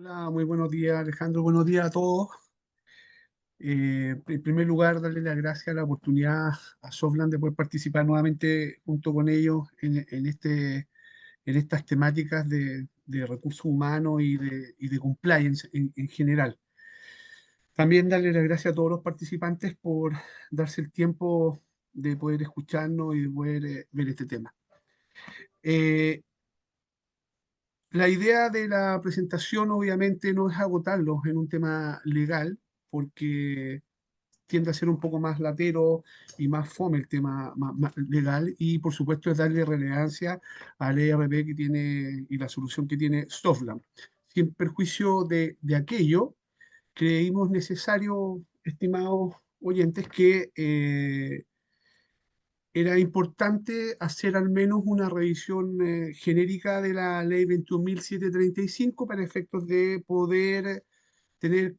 Hola, muy buenos días, Alejandro. Buenos días a todos. En primer lugar, darle las gracias a la oportunidad a Softland de poder participar nuevamente junto con ellos en estas temáticas de recursos humanos y de compliance en general. También darle las gracias a todos los participantes por darse el tiempo de poder escucharnos y de poder ver este tema. Eh, La idea de la presentación obviamente no es agotarlos en un tema legal, porque tiende a ser un poco más latero y más fome el tema más legal, y por supuesto es darle relevancia al ERP que tiene y la solución que tiene Softland. Sin perjuicio de aquello, creímos necesario, estimados oyentes, que era importante hacer al menos una revisión genérica de la ley 21.735 para efectos de poder tener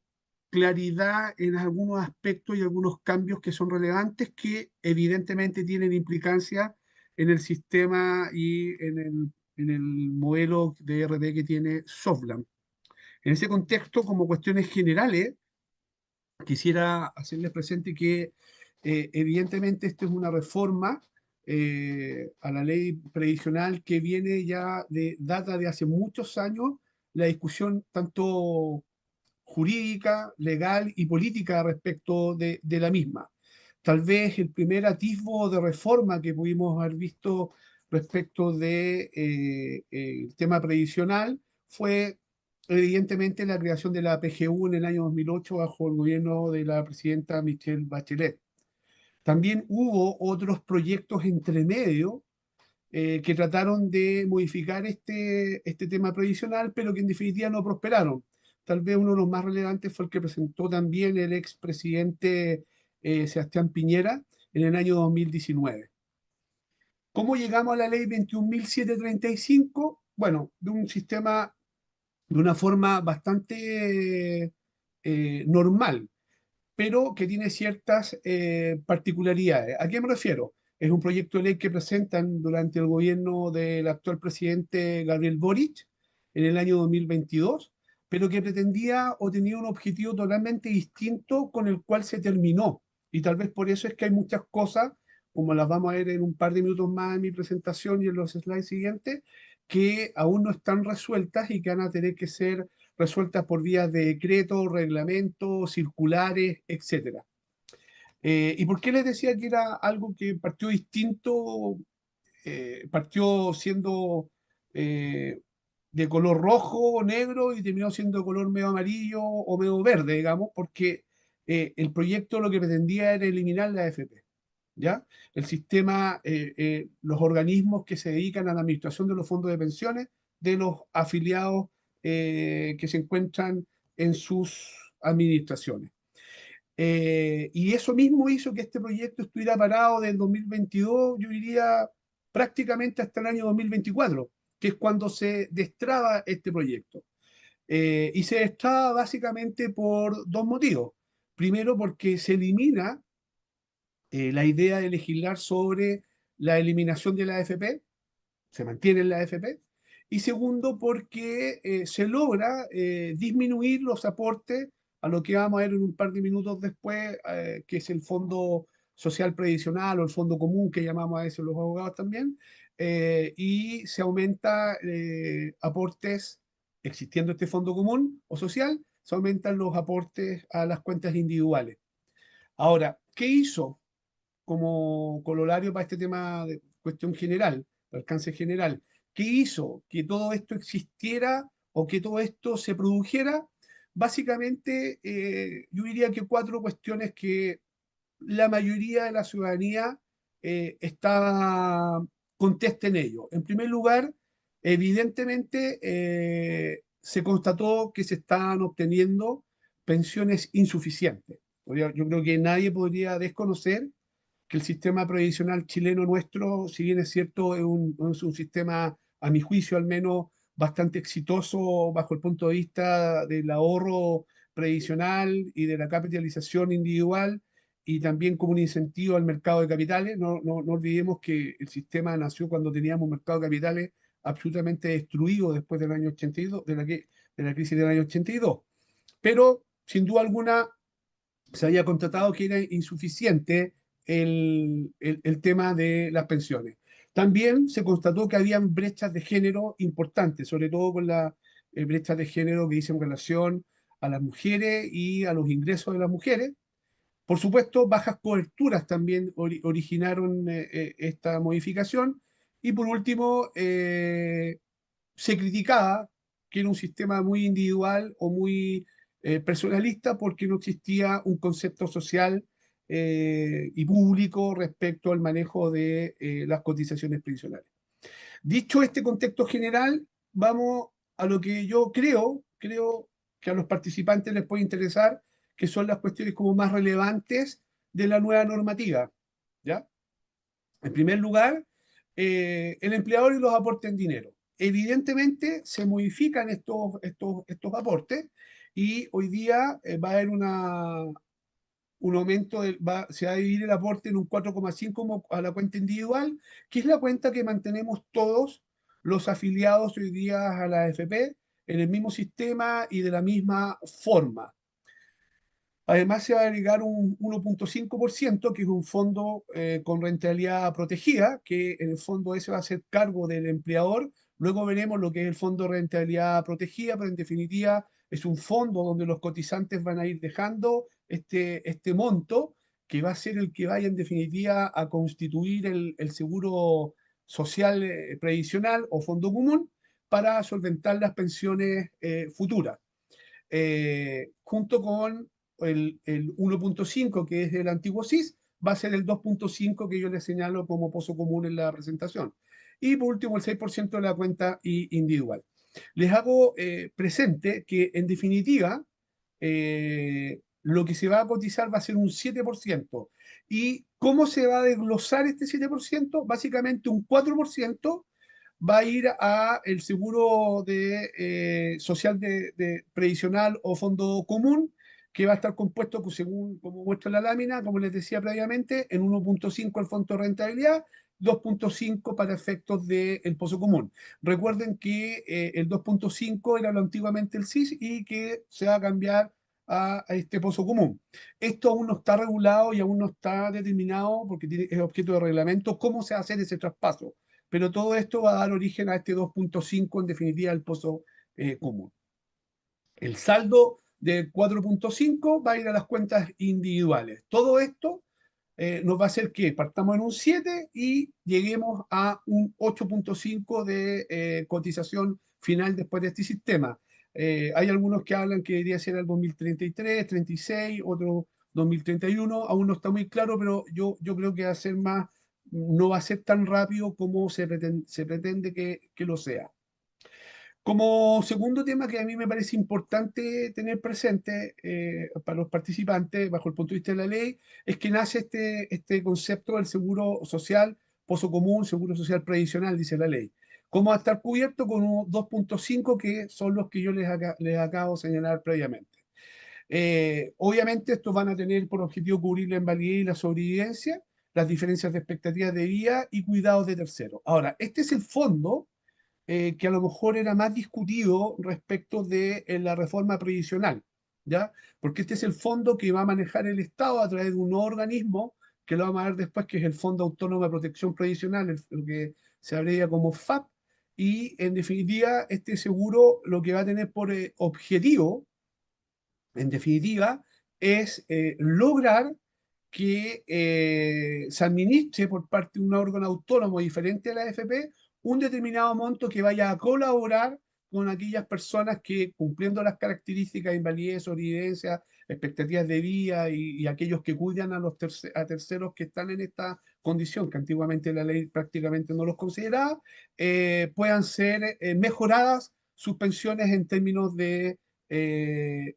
claridad en algunos aspectos y algunos cambios que son relevantes, que evidentemente tienen implicancia en el sistema y en el modelo de RD que tiene Softland. En ese contexto, como cuestiones generales, quisiera hacerles presente que evidentemente esto es una reforma a la ley previsional que viene ya data de hace muchos años, la discusión tanto jurídica, legal y política respecto de la misma. Tal vez el primer atisbo de reforma que pudimos haber visto respecto el tema previsional fue evidentemente la creación de la PGU en el año 2008 bajo el gobierno de la presidenta Michelle Bachelet. También hubo otros proyectos entre medio que trataron de modificar este tema previsional, pero que en definitiva no prosperaron. Tal vez uno de los más relevantes fue el que presentó también el expresidente Sebastián Piñera en el año 2019. ¿Cómo llegamos a la ley 21.735? Bueno, de un sistema, de una forma bastante normal, pero que tiene ciertas particularidades. ¿A qué me refiero? Es un proyecto de ley que presentan durante el gobierno del actual presidente Gabriel Boric en el año 2022, pero que pretendía o tenía un objetivo totalmente distinto con el cual se terminó. Y tal vez por eso es que hay muchas cosas, como las vamos a ver en un par de minutos más en mi presentación y en los slides siguientes, que aún no están resueltas y que van a tener que ser resueltas por vías de decreto, reglamentos, circulares, etcétera. ¿Y por qué les decía que era algo que partió distinto? Partió siendo eh, de color rojo o negro y terminó siendo de color medio amarillo o medio verde, digamos, porque el proyecto lo que pretendía era eliminar la AFP. ¿Ya? El sistema, los organismos que se dedican a la administración de los fondos de pensiones de los afiliados que se encuentran en sus administraciones. Y eso mismo hizo que este proyecto estuviera parado del 2022, yo diría prácticamente hasta el año 2024, que es cuando se destraba este proyecto. Y se destraba básicamente por dos motivos. Primero, porque se elimina la idea de legislar sobre la eliminación de la AFP, se mantiene en la AFP, y segundo, porque se logra disminuir los aportes a lo que vamos a ver en un par de minutos después, que es el Fondo Social Previsional o el Fondo Común, que llamamos a eso los abogados también, y se aumenta aportes, existiendo este Fondo Común o Social, se aumentan los aportes a las cuentas individuales. Ahora, ¿qué hizo como corolario para este tema de cuestión general, de alcance general? ¿Qué hizo que todo esto existiera o que todo esto se produjera? Básicamente, yo diría que cuatro cuestiones que la mayoría de la ciudadanía está contesta en ello. En primer lugar, evidentemente, se constató que se estaban obteniendo pensiones insuficientes. Yo creo que nadie podría desconocer que el sistema previsional chileno nuestro, si bien es cierto, es un sistema, a mi juicio al menos, bastante exitoso bajo el punto de vista del ahorro previsional y de la capitalización individual, y también como un incentivo al mercado de capitales. No olvidemos que el sistema nació cuando teníamos un mercado de capitales absolutamente destruido después del año 82, de la crisis del año 82. Pero, sin duda alguna, se había contratado que era insuficiente el tema de las pensiones. También se constató que habían brechas de género importantes, sobre todo con la brecha de género que dice en relación a las mujeres y a los ingresos de las mujeres. Por supuesto, bajas coberturas también originaron esta modificación. Y por último, se criticaba que era un sistema muy individual o muy personalista porque no existía un concepto social y público respecto al manejo de las cotizaciones previsionales. Dicho este contexto general, vamos a lo que yo creo que a los participantes les puede interesar, que son las cuestiones como más relevantes de la nueva normativa. ¿Ya? En primer lugar, el empleador y los aportes en dinero. Evidentemente se modifican estos aportes y hoy día va a haber un aumento, se va a dividir el aporte en un 4,5 a la cuenta individual, que es la cuenta que mantenemos todos los afiliados hoy día a la AFP en el mismo sistema y de la misma forma. Además, se va a agregar un 1,5%, que es un fondo con rentabilidad protegida, que en el fondo ese va a ser cargo del empleador. Luego veremos lo que es el fondo de rentabilidad protegida, pero en definitiva es un fondo donde los cotizantes van a ir dejando este monto, que va a ser el que vaya en definitiva a constituir el seguro social previsional o fondo común para solventar las pensiones futuras, junto con el 1,5 que es el antiguo SIS, va a ser el 2,5 que yo les señalo como pozo común en la presentación. Y por último, el 6% de la cuenta individual. Les hago presente que, en definitiva, lo que se va a cotizar va a ser un 7%. ¿Y cómo se va a desglosar este 7%? Básicamente un 4% va a ir a el seguro social de previsional o fondo común, que va a estar compuesto, pues, según como muestra la lámina, como les decía previamente, en 1,5 el fondo de rentabilidad, 2,5 para efectos del pozo común. Recuerden que el 2,5 era lo antiguamente el SIS y que se va a cambiar a este pozo común. Esto aún no está regulado y aún no está determinado, porque es objeto de reglamento, cómo se va a hacer ese traspaso. Pero todo esto va a dar origen a este 2,5, en definitiva, el pozo común. El saldo de 4,5 va a ir a las cuentas individuales. Todo esto nos va a hacer que partamos en un 7 y lleguemos a un 8,5 de cotización final después de este sistema. Hay algunos que hablan que debería ser el 2033, 36, otro 2031, aún no está muy claro, pero yo creo que va a ser más, no va a ser tan rápido como se pretende que lo sea. Como segundo tema que a mí me parece importante tener presente para los participantes, bajo el punto de vista de la ley, es que nace este concepto del seguro social, pozo común, seguro social previsional, dice la ley. ¿Cómo va a estar cubierto? Con un 2,5, que son los que yo les acabo de señalar previamente. Obviamente estos van a tener por objetivo cubrir la invalidez y la sobrevivencia, las diferencias de expectativas de vida y cuidados de terceros. Ahora, este es el fondo que a lo mejor era más discutido respecto de la reforma previsional, ¿ya? Porque este es el fondo que va a manejar el Estado a través de un nuevo organismo, que lo vamos a ver después, que es el Fondo Autónomo de Protección Previsional, el que se abrevia como FAP, y en definitiva este seguro lo que va a tener por objetivo, en definitiva, es lograr que se administre por parte de un órgano autónomo diferente a la AFP un determinado monto que vaya a colaborar con aquellas personas que, cumpliendo las características de invalidez, sobrevivencia, expectativas de vida y aquellos que cuidan a terceros que están en esta condición, que antiguamente la ley prácticamente no los consideraba, puedan ser mejoradas sus pensiones en términos de eh,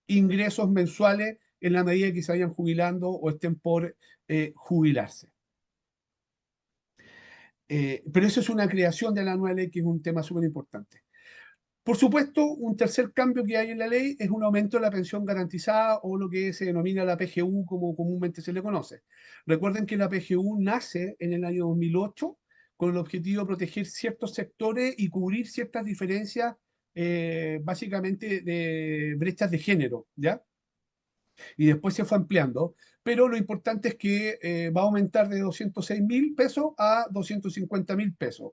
ingresos mensuales en la medida que se vayan jubilando o estén por jubilarse. Pero eso es una creación de la nueva ley, que es un tema súper importante. Por supuesto, un tercer cambio que hay en la ley es un aumento de la pensión garantizada, o lo que se denomina la PGU, como comúnmente se le conoce. Recuerden que la PGU nace en el año 2008 con el objetivo de proteger ciertos sectores y cubrir ciertas diferencias básicamente de brechas de género, ¿ya? Y después se fue ampliando, pero lo importante es que va a aumentar de 206.000 pesos a 250.000 pesos.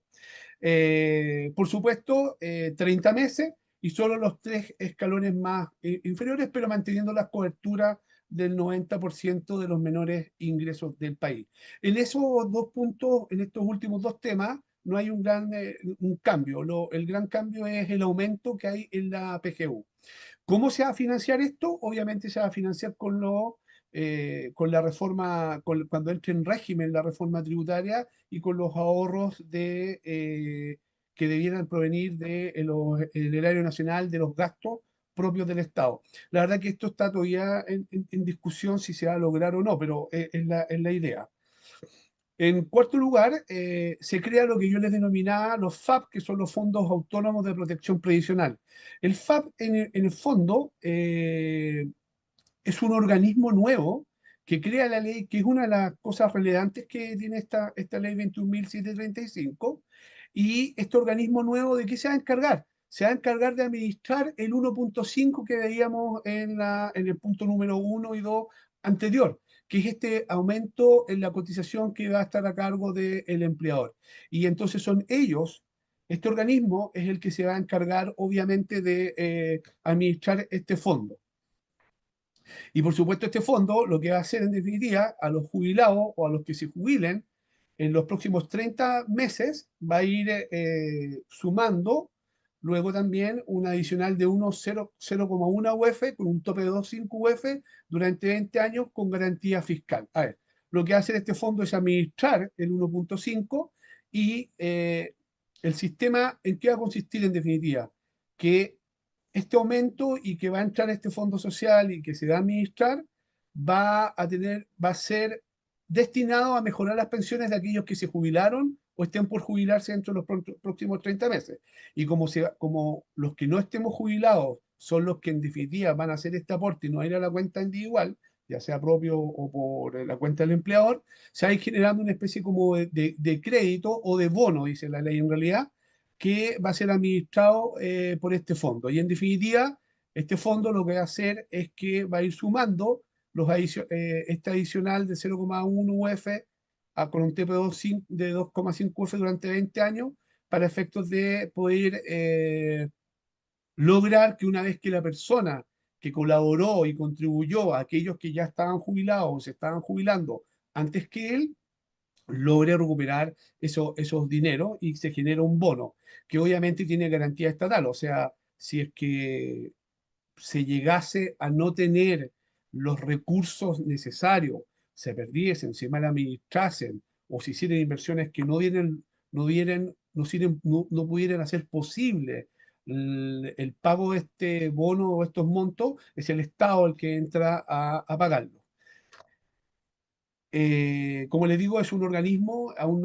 Por supuesto, 30 meses y solo los tres escalones más inferiores, pero manteniendo la cobertura del 90% de los menores ingresos del país. En esos dos puntos, en estos últimos dos temas, no hay un cambio. El gran cambio es el aumento que hay en la PGU. ¿Cómo se va a financiar esto? Obviamente se va a financiar con la reforma, cuando entre en régimen la reforma tributaria y con los ahorros que debieran provenir del erario nacional, de los gastos propios del Estado. La verdad que esto está todavía en discusión si se va a lograr o no, pero es la idea. En cuarto lugar, se crea lo que yo les denominaba los FAP, que son los Fondos Autónomos de Protección Previsional. El FAP, en el fondo, es un organismo nuevo que crea la ley, que es una de las cosas relevantes que tiene esta ley 21.735. Y este organismo nuevo, ¿de qué se va a encargar? Se va a encargar de administrar el 1.5 que veíamos en el punto número 1 y 2 anterior, que es este aumento en la cotización que va a estar a cargo del empleador. Y entonces son ellos, este organismo es el que se va a encargar, obviamente, de administrar este fondo. Y por supuesto, este fondo lo que va a hacer en definitiva a los jubilados o a los que se jubilen en los próximos 30 meses va a ir sumando luego también un adicional de 0,1 UF con un tope de 2,5 UF durante 20 años con garantía fiscal. A ver, lo que va a hacer este fondo es administrar el 1,5 y el sistema, ¿en qué va a consistir en definitiva? Que este aumento y que va a entrar este fondo social y que se va a administrar, va a ser destinado a mejorar las pensiones de aquellos que se jubilaron o estén por jubilarse dentro de los próximos 30 meses. Y como los que no estemos jubilados son los que en definitiva van a hacer este aporte y no ir a la cuenta individual, ya sea propio o por la cuenta del empleador, se va a ir generando una especie como de crédito o de bono, dice la ley en realidad, que va a ser administrado por este fondo. Y en definitiva, este fondo lo que va a hacer es que va a ir sumando este adicional de 0,1 UF con un TP2 de 2,5 UF durante 20 años para efectos de poder lograr que una vez que la persona que colaboró y contribuyó a aquellos que ya estaban jubilados o se estaban jubilando antes que él, logre recuperar esos dineros y se genera un bono que obviamente tiene garantía estatal. O sea, si es que se llegase a no tener los recursos necesarios, se perdiesen, se mal administrasen o se hicieran inversiones que no pudieran hacer posible el pago de este bono o estos montos, es el Estado el que entra a pagarlo. Como les digo, es un organismo, aún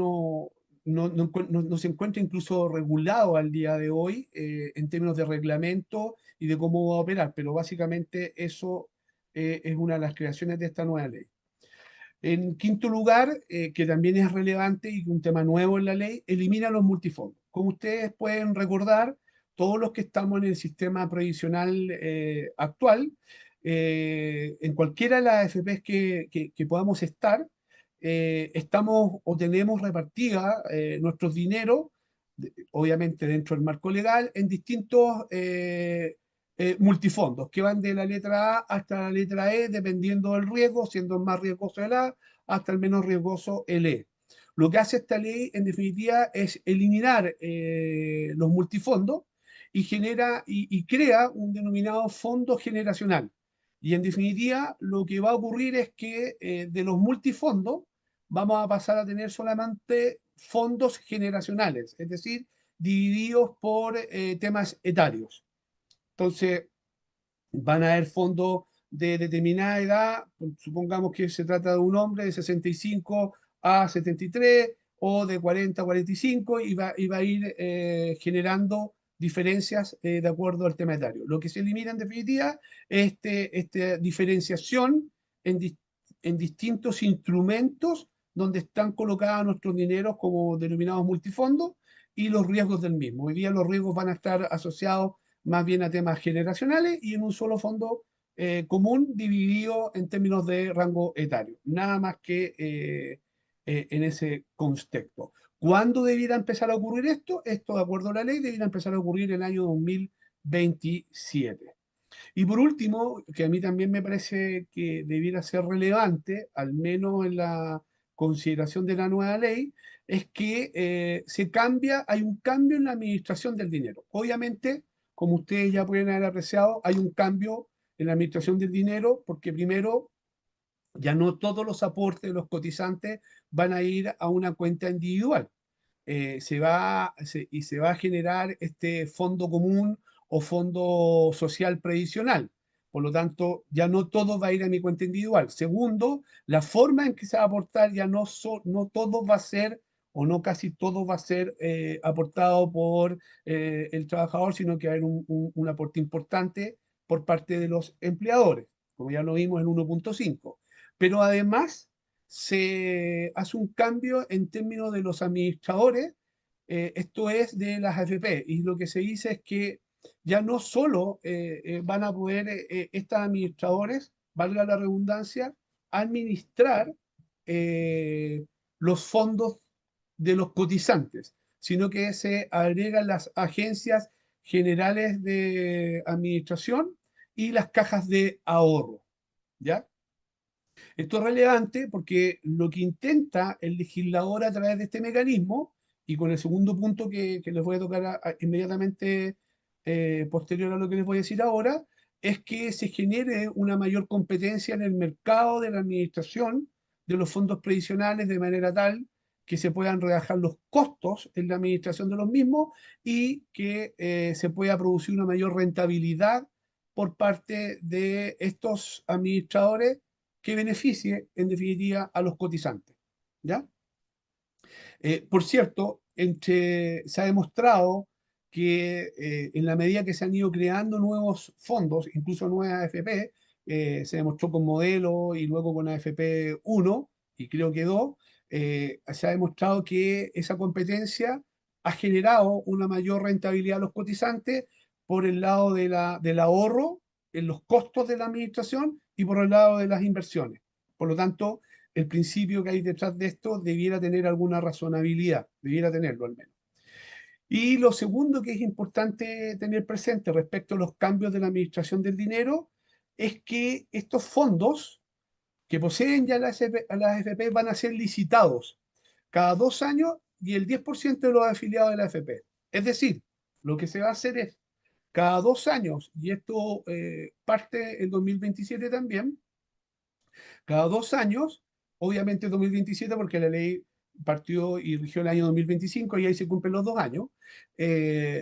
no se encuentra incluso regulado al día de hoy en términos de reglamento y de cómo va a operar, pero básicamente eso es una de las creaciones de esta nueva ley. En quinto lugar, que también es relevante y un tema nuevo en la ley, elimina los multifondos. Como ustedes pueden recordar, todos los que estamos en el sistema previsional actual, en cualquiera de las AFPs que podamos estar, estamos o tenemos repartida nuestros dineros, obviamente dentro del marco legal, en distintos multifondos que van de la letra A hasta la letra E, dependiendo del riesgo, siendo el más riesgoso el A hasta el menos riesgoso el E. Lo que hace esta ley, en definitiva, es eliminar los multifondos y crea un denominado fondo generacional. Y en definitiva, lo que va a ocurrir es que de los multifondos vamos a pasar a tener solamente fondos generacionales, es decir, divididos por temas etarios. Entonces, van a haber fondos de determinada edad, supongamos que se trata de un hombre de 65 a 73 o de 40 a 45 y va a ir generando diferencias de acuerdo al tema etario. Lo que se elimina en definitiva es esta diferenciación en, en distintos instrumentos donde están colocados nuestros dineros como denominados multifondos y los riesgos del mismo. Hoy día los riesgos van a estar asociados más bien a temas generacionales y en un solo fondo común dividido en términos de rango etario. Nada más que en ese contexto. ¿Cuándo debiera empezar a ocurrir esto? Esto, de acuerdo a la ley, debiera empezar a ocurrir en el año 2027. Y por último, que a mí también me parece que debiera ser relevante, al menos en la consideración de la nueva ley, es que hay un cambio en la administración del dinero. Obviamente, como ustedes ya pueden haber apreciado, hay un cambio en la administración del dinero porque primero ya no todos los aportes de los cotizantes van a ir a una cuenta individual. Y se va a generar este fondo común o fondo social previsional. Por lo tanto, ya no todo va a ir a mi cuenta individual. Segundo, la forma en que se va a aportar ya no todo va a ser, o no casi todo va a ser aportado por el trabajador, sino que va a haber un aporte importante por parte de los empleadores, como ya lo vimos en 1.5. Pero además se hace un cambio en términos de los administradores, esto es de las AFP, y lo que se dice es que ya no solo van a poder estos administradores, valga la redundancia, administrar los fondos de los cotizantes, sino que se agregan las agencias generales de administración y las cajas de ahorro, ¿ya? Esto es relevante porque lo que intenta el legislador a través de este mecanismo, y con el segundo punto que les voy a tocar inmediatamente posterior a lo que les voy a decir ahora, es que se genere una mayor competencia en el mercado de la administración de los fondos previsionales de manera tal que se puedan rebajar los costos en la administración de los mismos y que se pueda producir una mayor rentabilidad por parte de estos administradores que beneficie, en definitiva, a los cotizantes. ¿Ya? Por cierto, se ha demostrado que en la medida que se han ido creando nuevos fondos, incluso nuevas AFP, se demostró con Modelo y luego con AFP 1 y creo que 2, se ha demostrado que esa competencia ha generado una mayor rentabilidad a los cotizantes por el lado del ahorro en los costos de la administración y por el lado de las inversiones. Por lo tanto, el principio que hay detrás de esto debiera tener alguna razonabilidad, debiera tenerlo al menos. Y lo segundo que es importante tener presente respecto a los cambios de la administración del dinero es que estos fondos que poseen ya las AFP van a ser licitados cada 2 años y el 10% de los afiliados de la AFP. Es decir, lo que se va a hacer es cada 2 años, y esto parte en 2027 también, cada 2 años, obviamente 2027 porque la ley partió y rigió el año 2025 y ahí se cumplen los 2 años,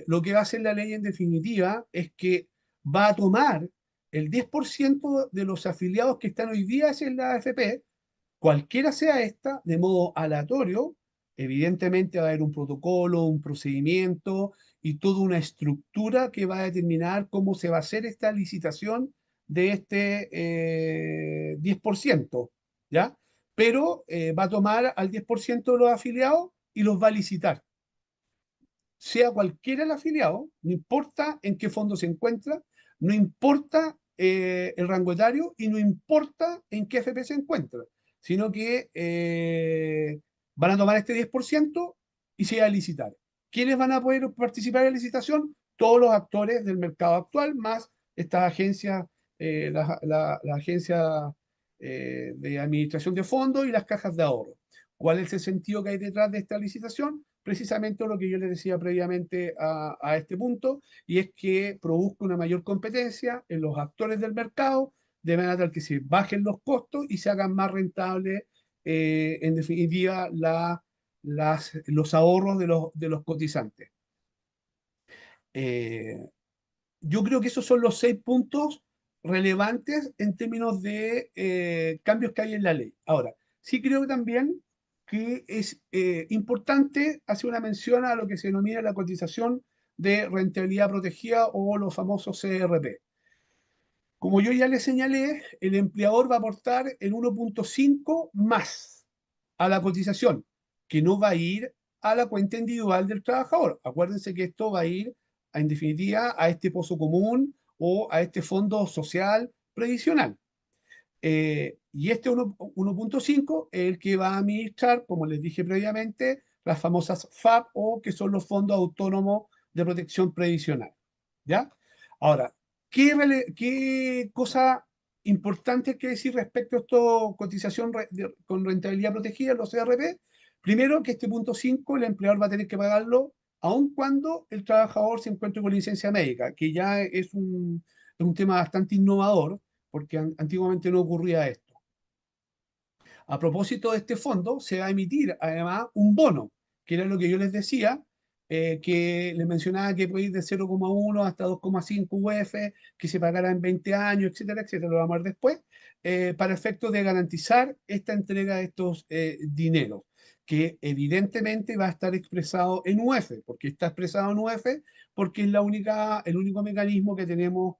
lo que va a hacer la ley en definitiva es que va a tomar el 10% de los afiliados que están hoy día en la AFP, cualquiera sea esta, de modo aleatorio. Evidentemente va a haber un protocolo, un procedimiento y toda una estructura que va a determinar cómo se va a hacer esta licitación de este 10%, ¿ya? Pero va a tomar al 10% de los afiliados y los va a licitar. Sea cualquiera el afiliado, no importa en qué fondo se encuentra, no importa el rango etario y no importa en qué FP se encuentra, sino que van a tomar este 10% y se va a licitar. ¿Quiénes van a poder participar en la licitación? Todos los actores del mercado actual, más estas agencias, la agencia de administración de fondos y las cajas de ahorro. ¿Cuál es el sentido que hay detrás de esta licitación? Precisamente lo que yo les decía previamente a este punto, y es que produzca una mayor competencia en los actores del mercado, de manera tal que se bajen los costos y se hagan más rentables, en definitiva, los ahorros de los cotizantes. Eh, yo creo que esos son los 6 puntos relevantes en términos de cambios que hay en la ley. Ahora, sí creo también que es importante hacer una mención a lo que se denomina la cotización de rentabilidad protegida o los famosos CRP. Como yo ya le señalé, el empleador va a aportar el 1.5 más a la cotización, que no va a ir a la cuenta individual del trabajador. Acuérdense que esto va a ir en definitiva, a este pozo común o a este fondo social previsional. Y este 1.5 es el que va a administrar, como les dije previamente, las famosas FAP o que son los fondos autónomos de protección previsional. ¿Ya? Ahora, ¿qué cosa importante hay que decir respecto a esto, cotización con rentabilidad protegida, los CRP? Primero, que este punto 5 el empleador va a tener que pagarlo aun cuando el trabajador se encuentre con licencia médica, que ya es un tema bastante innovador, porque antiguamente no ocurría esto. A propósito de este fondo, se va a emitir además un bono, que era lo que yo les decía, que les mencionaba que puede ir de 0,1 hasta 2,5 UF, que se pagará en 20 años, etcétera, etcétera, lo vamos a ver después, para efectos de garantizar esta entrega de estos dineros, que evidentemente va a estar expresado en UF, porque está expresado en UF, porque es el único mecanismo que tenemos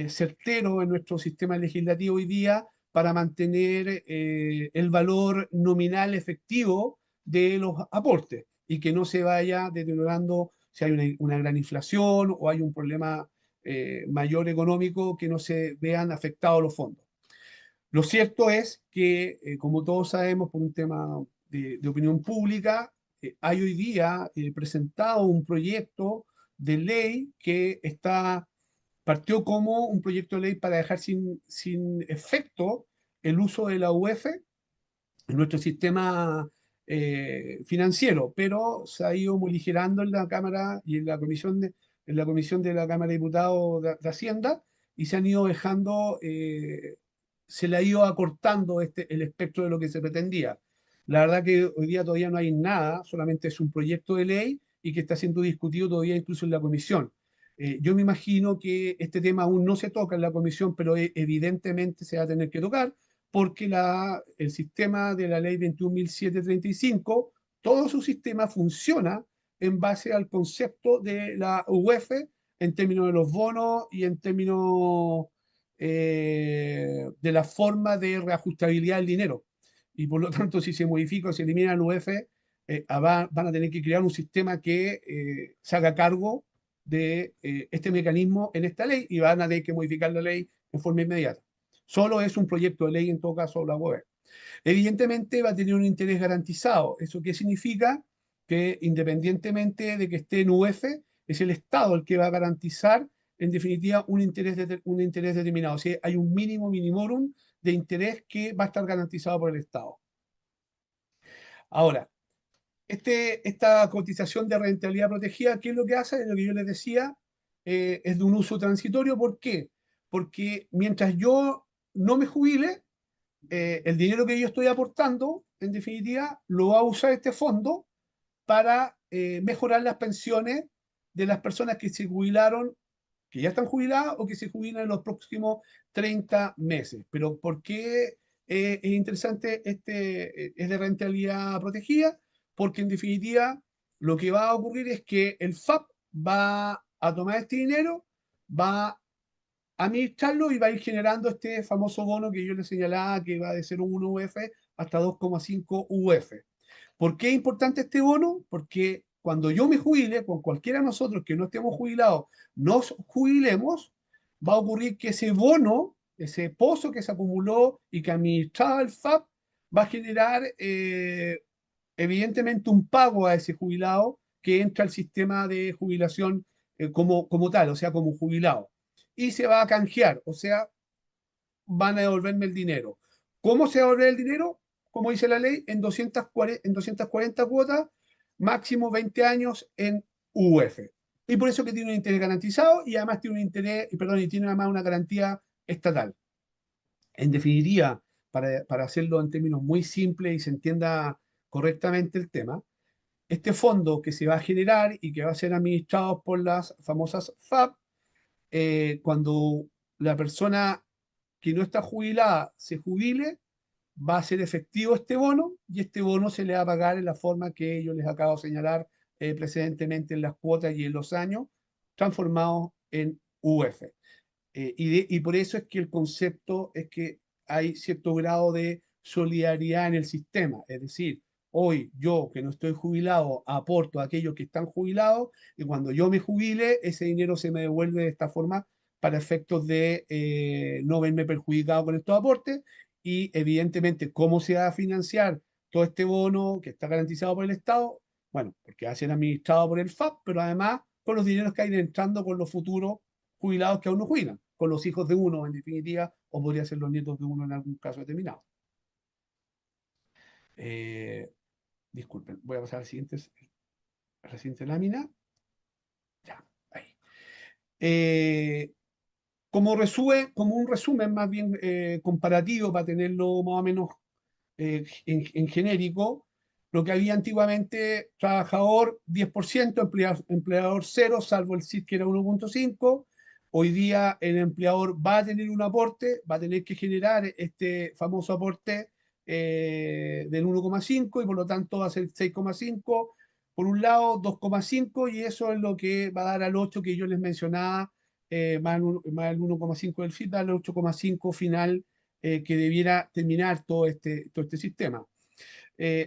certero en nuestro sistema legislativo hoy día para mantener el valor nominal efectivo de los aportes y que no se vaya deteriorando si hay una gran inflación o hay un problema mayor económico, que no se vean afectados los fondos. Lo cierto es que, como todos sabemos, por un tema de opinión pública, hay hoy día presentado un proyecto de ley que partió como un proyecto de ley para dejar sin efecto el uso de la UF en nuestro sistema financiero, pero se ha ido morigerando en la Cámara y en la comisión de la Cámara de Diputados de Hacienda, y se han ido dejando, se le ha ido acortando el espectro de lo que se pretendía. La verdad que hoy día todavía no hay nada, solamente es un proyecto de ley y que está siendo discutido todavía incluso en la comisión. Yo me imagino que este tema aún no se toca en la comisión, pero evidentemente se va a tener que tocar porque el sistema de la ley 21.735, todo su sistema funciona en base al concepto de la UEF en términos de los bonos y en términos de la forma de reajustabilidad del dinero. Y por lo tanto, si se modifica o se elimina el UEF, van a tener que crear un sistema que se haga cargo de este mecanismo en esta ley y van a tener que modificar la ley en forma inmediata. Solo es un proyecto de ley, en todo caso, la web. Evidentemente va a tener un interés garantizado. ¿Eso qué significa? Que independientemente de que esté en UF, es el Estado el que va a garantizar, en definitiva, un interés determinado. O sea, hay un mínimo minimorum de interés que va a estar garantizado por el Estado. Ahora, esta cotización de rentabilidad protegida, ¿qué es lo que hace? Es lo que yo les decía, es de un uso transitorio. ¿Por qué? Porque mientras yo no me jubile, el dinero que yo estoy aportando, en definitiva, lo va a usar este fondo para mejorar las pensiones de las personas que se jubilaron, que ya están jubiladas o que se jubilan en los próximos 30 meses. Pero ¿por qué es interesante es de rentabilidad protegida? Porque en definitiva lo que va a ocurrir es que el FAP va a tomar este dinero, va a administrarlo y va a ir generando este famoso bono que yo le señalaba, que va de 0,1 UF hasta 2,5 UF. ¿Por qué es importante este bono? Porque cuando yo me jubile, con cualquiera de nosotros que no estemos jubilados, nos jubilemos, va a ocurrir que ese bono, ese pozo que se acumuló y que administraba el FAP, va a generar evidentemente un pago a ese jubilado que entra al sistema de jubilación como tal, o sea, como jubilado. Y se va a canjear, o sea, van a devolverme el dinero. ¿Cómo se va a devolver el dinero? Como dice la ley, en 240 cuotas, máximo 20 años en UF. Y por eso que tiene un interés garantizado y además tiene un interés, perdón, y tiene además una garantía estatal. En definitiva, para hacerlo en términos muy simples y se entienda correctamente el tema, este fondo que se va a generar y que va a ser administrado por las famosas FAP, cuando la persona que no está jubilada se jubile, va a ser efectivo este bono y este bono se le va a pagar en la forma que yo les acabo de señalar precedentemente en las cuotas y en los años, transformados en UF. Y por eso es que el concepto es que hay cierto grado de solidaridad en el sistema, es decir, Hoy yo, que no estoy jubilado, aporto a aquellos que están jubilados y cuando yo me jubile, ese dinero se me devuelve de esta forma para efectos de no verme perjudicado con estos aportes y evidentemente cómo se va a financiar todo este bono que está garantizado por el Estado. Bueno, porque va a ser administrado por el FAP, pero además con los dineros que hay entrando con los futuros jubilados que aún no jubilan, con los hijos de uno en definitiva, o podría ser los nietos de uno en algún caso determinado. Eh, Disculpen, voy a pasar a la siguiente lámina. Ya, ahí. Eh, como un resumen más bien comparativo para tenerlo más o menos en genérico, lo que había antiguamente, trabajador 10%, empleador cero, salvo el CIS que era 1,5. Hoy día el empleador va a tener un aporte, va a tener que generar este famoso aporte del 1,5 y por lo tanto va a ser 6,5 por un lado, 2,5 y eso es lo que va a dar al 8 que yo les mencionaba, más el 1,5 del FIT, al 8,5 final que debiera terminar todo este sistema.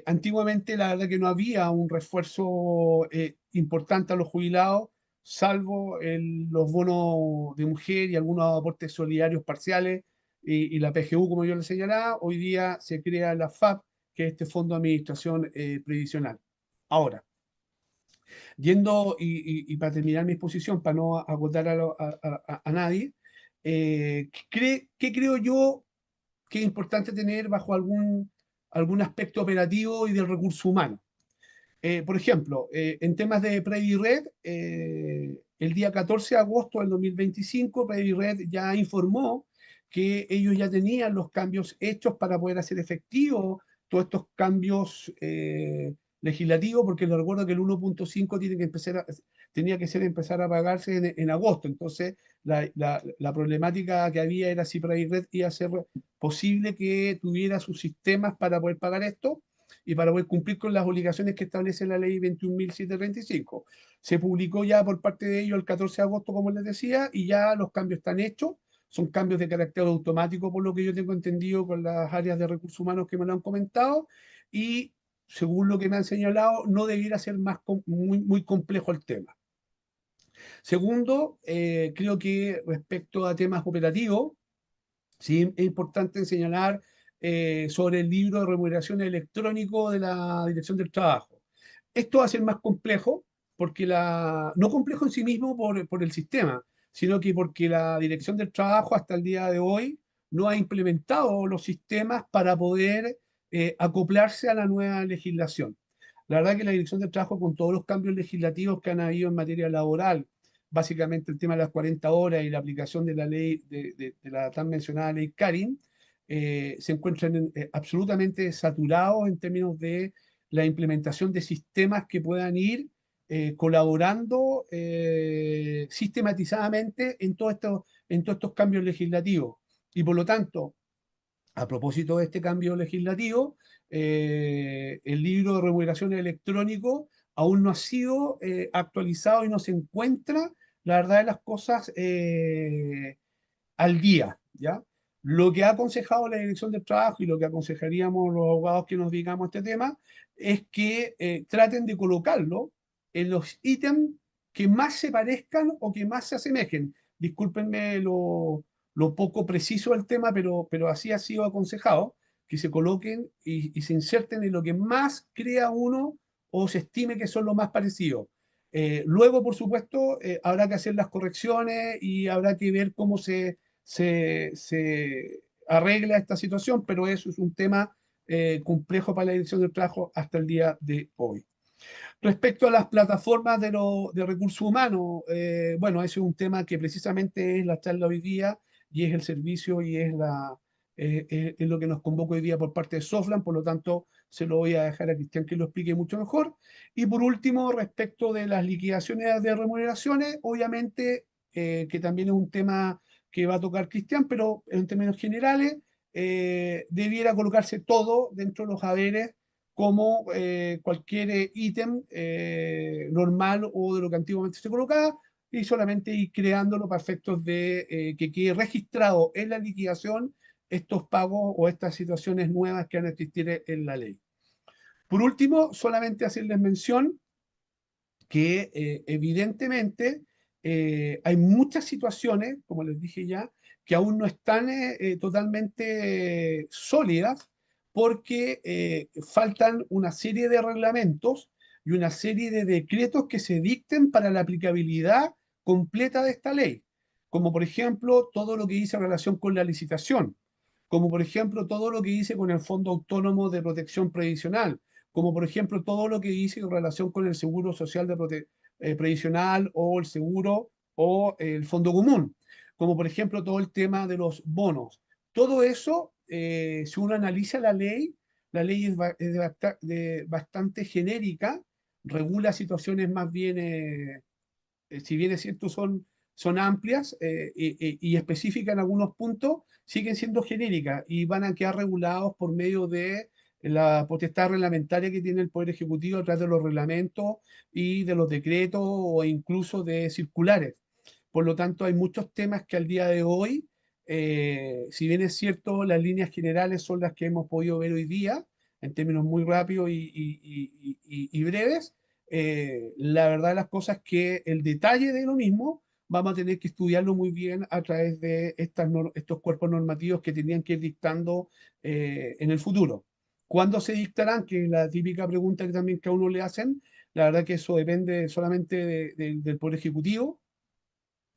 Antiguamente, la verdad que no había un refuerzo importante a los jubilados, salvo los bonos de mujer y algunos aportes solidarios parciales y la PGU, como yo le señalaba. Hoy día se crea la FAP, que es este Fondo de Administración Previsional. Ahora, yendo y para terminar mi exposición, para no agotar a nadie, ¿qué creo yo que es importante tener bajo algún aspecto operativo y del recurso humano? Por ejemplo, en temas de PreviRed, el día 14 de agosto del 2025, PreviRed ya informó que ellos ya tenían los cambios hechos para poder hacer efectivo todos estos cambios legislativos, porque les recuerdo que el 1,5 tenía que ser empezar a pagarse en agosto. Entonces, la problemática que había era si PreviRed iba a ser posible que tuviera sus sistemas para poder pagar esto y para poder cumplir con las obligaciones que establece la ley 21.735. Se publicó ya por parte de ellos el 14 de agosto, como les decía, y ya los cambios están hechos. Son cambios de carácter automático, por lo que yo tengo entendido con las áreas de recursos humanos que me lo han comentado, y según lo que me han señalado, no debiera ser muy complejo el tema. Segundo, creo que respecto a temas operativos, sí, es importante señalar sobre el libro de remuneración electrónico de la Dirección del Trabajo. Esto va a ser más complejo porque no complejo en sí mismo por el sistema, sino que porque la Dirección del Trabajo hasta el día de hoy no ha implementado los sistemas para poder acoplarse a la nueva legislación. La verdad que la Dirección del Trabajo, con todos los cambios legislativos que han habido en materia laboral, básicamente el tema de las 40 horas y la aplicación de la ley, de la tan mencionada ley Karin, se encuentran absolutamente saturados en términos de la implementación de sistemas que puedan ir colaborando sistematizadamente en todos estos cambios legislativos. Y por lo tanto, a propósito de este cambio legislativo, el libro de remuneración electrónico aún no ha sido actualizado y no se encuentra, la verdad de las cosas, al día, ¿ya? Lo que ha aconsejado la Dirección del Trabajo y lo que aconsejaríamos los abogados que nos dedicamos a este tema es que traten de colocarlo en los ítems que más se parezcan o que más se asemejen. Discúlpenme lo poco preciso del tema, pero así ha sido aconsejado, que se coloquen y se inserten en lo que más crea uno o se estime que son los más parecidos. Luego, por supuesto, habrá que hacer las correcciones y habrá que ver cómo se arregla esta situación, pero eso es un tema complejo para la Dirección del Trabajo hasta el día de hoy. Respecto a las plataformas de recursos humanos, bueno, ese es un tema que precisamente es la charla hoy día y es el servicio y es lo que nos convoca hoy día por parte de Softland, por lo tanto se lo voy a dejar a Cristian que lo explique mucho mejor. Y por último, respecto de las liquidaciones de remuneraciones, obviamente que también es un tema que va a tocar Cristian, pero en términos generales, debiera colocarse todo dentro de los haberes como cualquier ítem normal o de lo que antiguamente se colocaba y solamente ir creándolo para efectos de que quede registrado en la liquidación estos pagos o estas situaciones nuevas que van a existir en la ley. Por último, solamente hacerles mención que evidentemente hay muchas situaciones, como les dije ya, que aún no están totalmente sólidas porque faltan una serie de reglamentos y una serie de decretos que se dicten para la aplicabilidad completa de esta ley, como por ejemplo todo lo que dice en relación con la licitación, como por ejemplo todo lo que dice con el Fondo Autónomo de Protección Previsional, como por ejemplo todo lo que dice en relación con el seguro social previsional o el seguro o el fondo común, como por ejemplo todo el tema de los bonos. Todo eso, si uno analiza la ley es bastante genérica, regula situaciones más bien, si bien es cierto, son amplias y específicas en algunos puntos, siguen siendo genéricas y van a quedar regulados por medio de la potestad reglamentaria que tiene el Poder Ejecutivo a través de los reglamentos y de los decretos o incluso de circulares. Por lo tanto, hay muchos temas que al día de hoy, si bien es cierto, las líneas generales son las que hemos podido ver hoy día, en términos muy rápidos y breves, la verdad de las cosas es que el detalle de lo mismo vamos a tener que estudiarlo muy bien a través de estos cuerpos normativos que tendrían que ir dictando en el futuro. ¿Cuándo se dictarán? Que es la típica pregunta que también que a uno le hacen. La verdad que eso depende solamente del Poder Ejecutivo.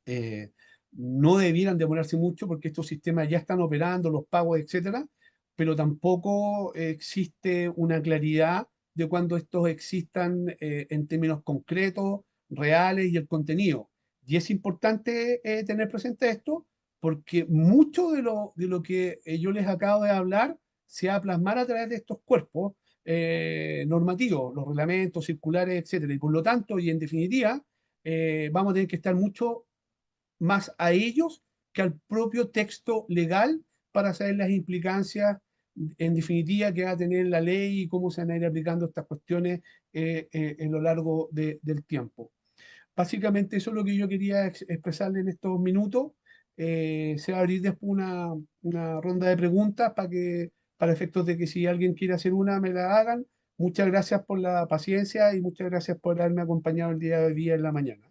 eh, no debieran demorarse mucho porque estos sistemas ya están operando, los pagos, etcétera, pero tampoco existe una claridad de cuándo estos existan en términos concretos, reales y el contenido. Y es importante tener presente esto porque mucho de lo que yo les acabo de hablar se va a plasmar a través de estos cuerpos normativos, los reglamentos, circulares, etcétera. Y por lo tanto, y en definitiva, vamos a tener que estar mucho más a ellos que al propio texto legal para saber las implicancias en definitiva que va a tener la ley y cómo se van a ir aplicando estas cuestiones en lo largo del tiempo. Básicamente eso es lo que yo quería expresarle en estos minutos. Se va a abrir después una ronda de preguntas para efectos de que si alguien quiere hacer una, me la hagan. Muchas gracias por la paciencia y muchas gracias por haberme acompañado el día de hoy día en la mañana.